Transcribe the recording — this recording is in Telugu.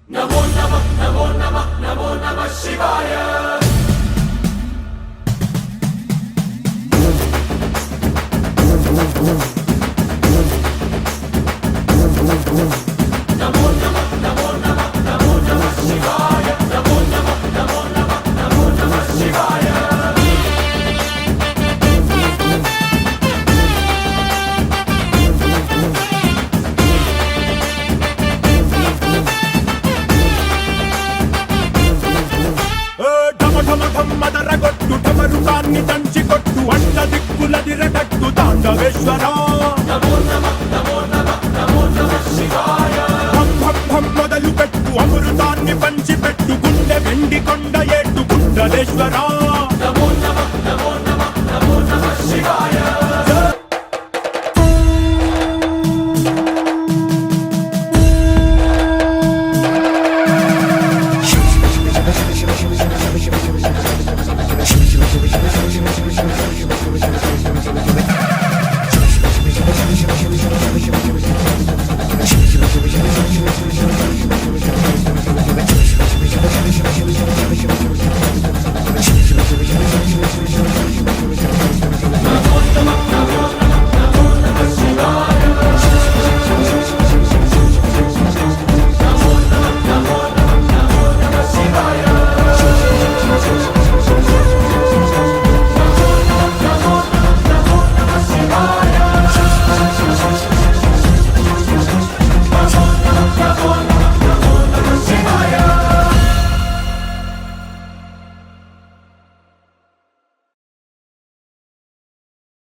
నమో నమః నమో నమః నమో నమః శివాయ నమో నమః నమో నమః నమో నమః శివాయ నమో నమః నమో నమః నమో నమః శివాయ మదరగొట్టు ఠమరుకాన్ని దంచి కొట్టు అండ దిక్కులదిరగట్టు తాండవేశ్వరా నమో నమః నమో నమః నమో నమః శివాయ భం భం భం మొదలు పెట్టు అమృతాన్ని పంచి పెట్టు గుండె వెండి కొండ ఏటు గుండలేశ్వరా